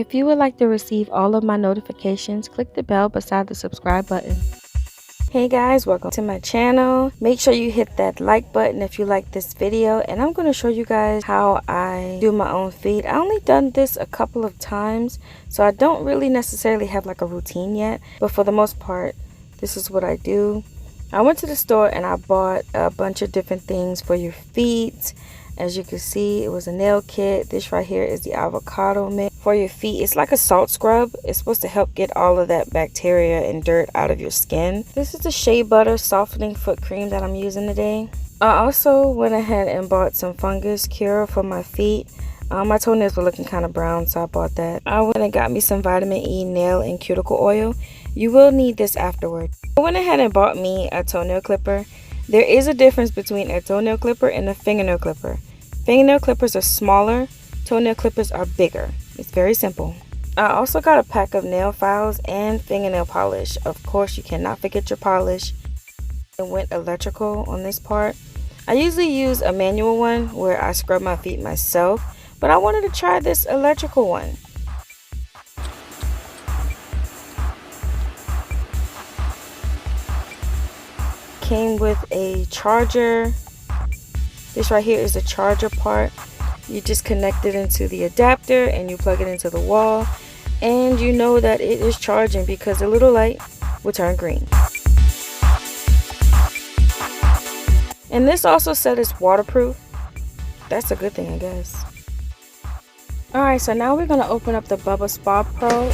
If you would like to receive all of my notifications, click the bell beside the subscribe button. Hey guys, welcome to my channel. Make sure you hit that like button if you like this video, and I'm going to show you guys how I do my own feet. I only done this a couple of times, so I don't really necessarily have like a routine yet, but for the most part this is what I do. I went to the store and I bought a bunch of different things for your feet. As you can see, it was a nail kit. This right here is the avocado mix for your feet. It's like a salt scrub. It's supposed to help get all of that bacteria and dirt out of your skin. This is the shea butter softening foot cream that I'm using today. I also went ahead and bought some fungus cure for my feet. My toenails were looking kind of brown, so I bought that. I went and got me some vitamin E nail and cuticle oil. You will need this afterward. I went ahead and bought me a toenail clipper. There is a difference between a toenail clipper and a fingernail clipper. Fingernail clippers are smaller, toenail clippers are bigger. It's very simple. I also got a pack of nail files and fingernail polish. Of course, you cannot forget your polish. I went electrical on this part. I usually use a manual one where I scrub my feet myself, but I wanted to try this electrical one. Came with a charger. This right here is the charger part. You just connect it into the adapter and you plug it into the wall, and you know that it is charging because the little light will turn green. And this also said it's waterproof. That's a good thing, I guess. Alright, so now we're going to open up the Bubba Spa Pro.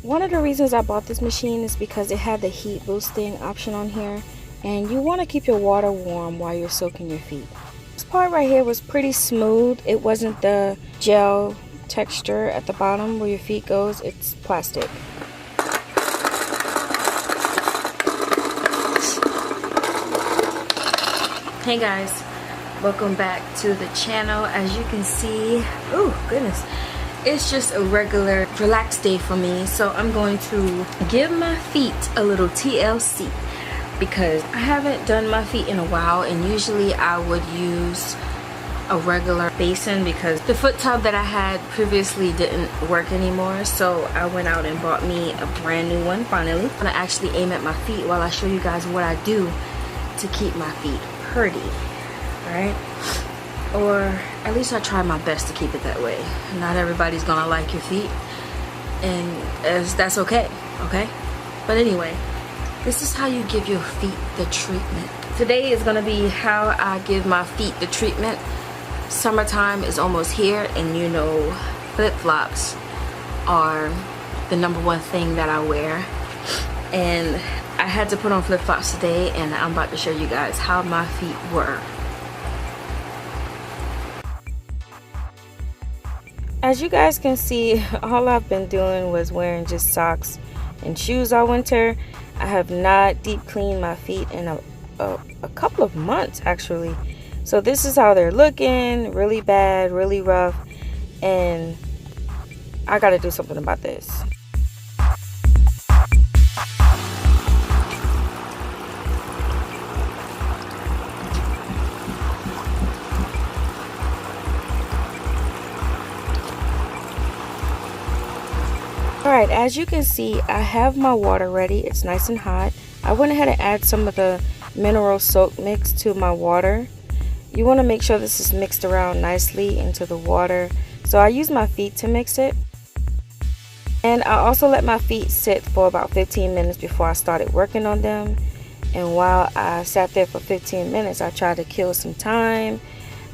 One of the reasons I bought this machine is because it had the heat boosting option on here, and you want to keep your water warm while you're soaking your feet. This part right here was pretty smooth. It wasn't the gel texture at the bottom where your feet goes. It's plastic. Hey guys, welcome back to the channel. As you can see, oh goodness, it's just a regular relaxed day for me, so I'm going to give my feet a little TLC because I haven't done my feet in a while, and usually I would use a regular basin because the foot tub that I had previously didn't work anymore, so I went out and bought me a brand new one finally. I'm gonna actually aim at my feet while I show you guys what I do to keep my feet pretty, alright? Or at least I try my best to keep it that way. Not everybody's gonna like your feet, and that's okay, okay? But anyway, this is how you give your feet the treatment. Today is gonna be how I give my feet the treatment. Summertime is almost here, and you know flip-flops are the #1 thing that I wear. And I had to put on flip-flops today, and I'm about to show you guys how my feet were. As you guys can see, all I've been doing was wearing just socks and shoes all winter. I have not deep cleaned my feet in a couple of months actually. So this is how they're looking, really bad, really rough, and I gotta do something about this. Alright, as you can see, I have my water ready. It's nice and hot. I went ahead and add some of the mineral soap mix to my water. You want to make sure this is mixed around nicely into the water. So I use my feet to mix it. And I also let my feet sit for about 15 minutes before I started working on them. And while I sat there for 15 minutes, I tried to kill some time.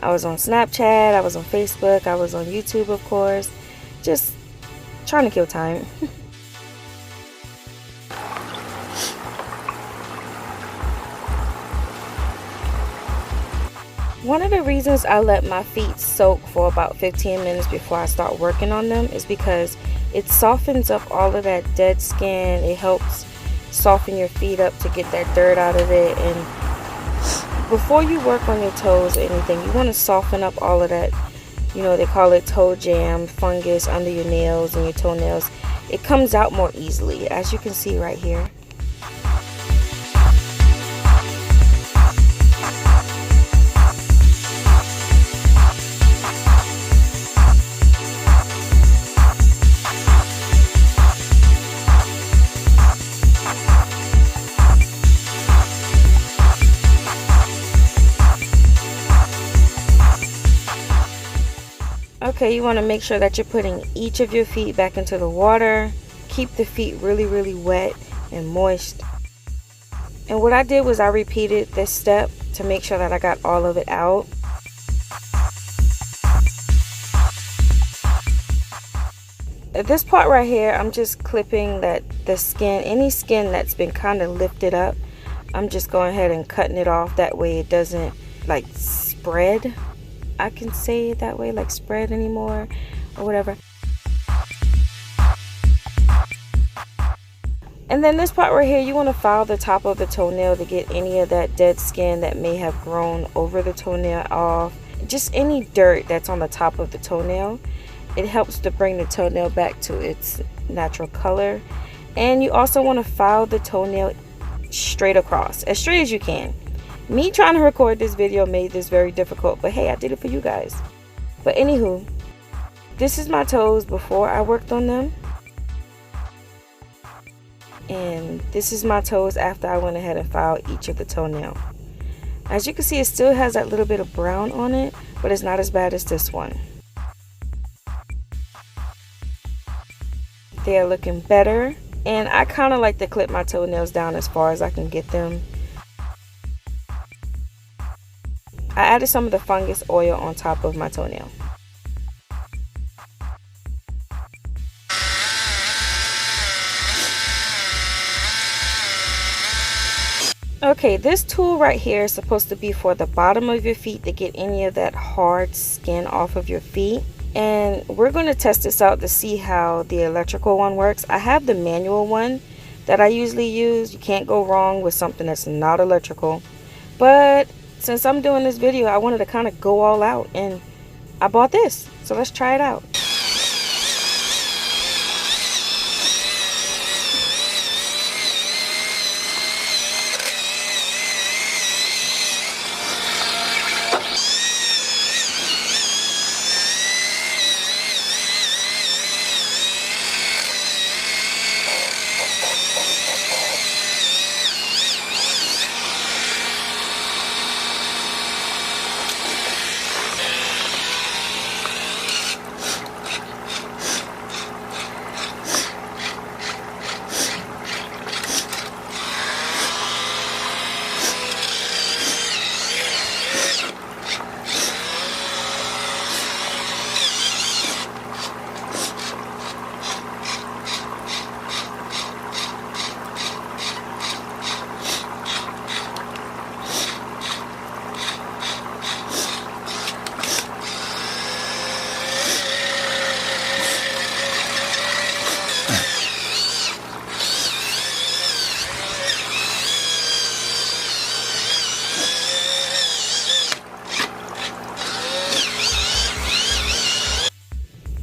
I was on Snapchat, I was on Facebook, I was on YouTube, of course. Just trying to kill time. One of the reasons I let my feet soak for about 15 minutes before I start working on them is because it softens up all of that dead skin. It helps soften your feet up to get that dirt out of it. And before you work on your toes or anything, you want to soften up all of that. You know, they call it toe jam, fungus under your nails and your toenails. It comes out more easily, as you can see right here. Okay, you want to make sure that you're putting each of your feet back into the water. Keep the feet really wet and moist. And what I did was I repeated this step to make sure that I got all of it out. At this part right here, I'm just clipping the skin, any skin that's been kind of lifted up. I'm just going ahead and cutting it off. That way it doesn't like spread. I can say it that way, like spread anymore or whatever. And then this part right here, you want to file the top of the toenail to get any of that dead skin that may have grown over the toenail off. Just any dirt that's on the top of the toenail. It helps to bring the toenail back to its natural color. And you also want to file the toenail straight across, as straight as you can. Me trying to record this video made this very difficult, but hey, I did it for you guys. But anywho, this is my toes before I worked on them. And this is my toes after I went ahead and filed each of the toenail. As you can see, it still has that little bit of brown on it, but it's not as bad as this one. They are looking better, and I kind of like to clip my toenails down as far as I can get them. I added some of the fungus oil on top of my toenail. Okay, this tool right here is supposed to be for the bottom of your feet to get any of that hard skin off of your feet. And we're going to test this out to see how the electrical one works. I have the manual one that I usually use. You can't go wrong with something that's not electrical. But since I'm doing this video, I wanted to kind of go all out, and I bought this. So let's try it out.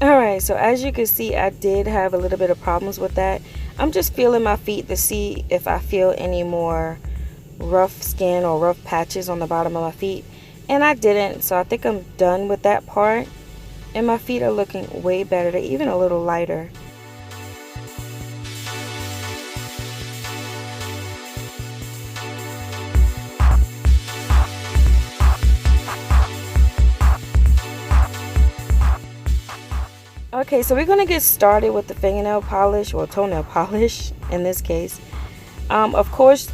Alright, so as you can see, I did have a little bit of problems with that. I'm just feeling my feet to see if I feel any more rough skin or rough patches on the bottom of my feet. And I didn't, so I think I'm done with that part. And my feet are looking way better. They're even a little lighter. Okay, so we're going to get started with the fingernail polish, or toenail polish in this case. Of course,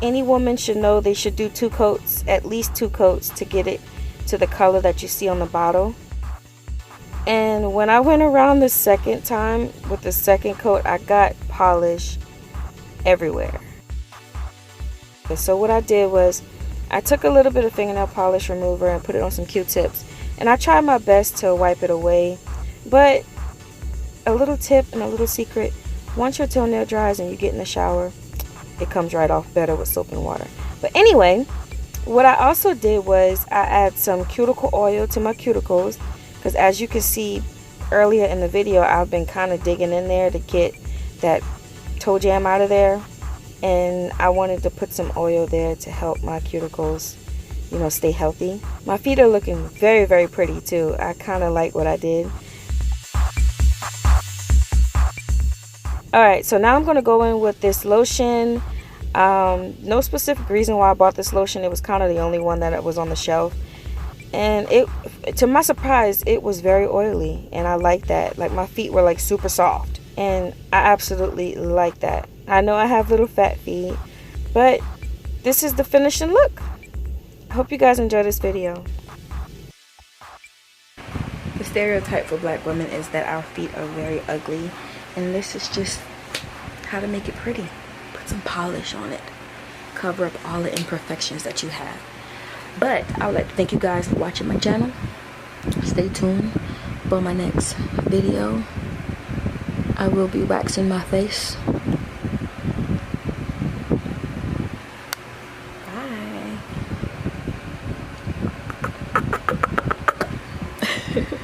any woman should know they should do 2 coats, at least 2 coats, to get it to the color that you see on the bottle. And when I went around the second time with the second coat, I got polish everywhere. Okay, so what I did was I took a little bit of fingernail polish remover and put it on some Q-tips, and I tried my best to wipe it away. But a little tip and a little secret: once your toenail dries and you get in the shower, it comes right off better with soap and water. But anyway, what I also did was I add some cuticle oil to my cuticles, because as you can see earlier in the video, I've been kind of digging in there to get that toe jam out of there, and I wanted to put some oil there to help my cuticles, you know, stay healthy. My feet are looking very pretty too. I kind of like what I did. Alright, so now I'm going to go in with this lotion. No specific reason why I bought this lotion. It was kind of the only one that was on the shelf. And it, to my surprise, it was very oily, and I like that. Like, my feet were like super soft, and I absolutely like that. I know I have little fat feet, but this is the finishing look. I hope you guys enjoy this video. The stereotype for black women is that our feet are very ugly, and this is just how to make it pretty. Put some polish on it, cover up all the imperfections that you have. But I would like to thank you guys for watching my channel. Stay tuned for my next video. I will be waxing my face. Bye.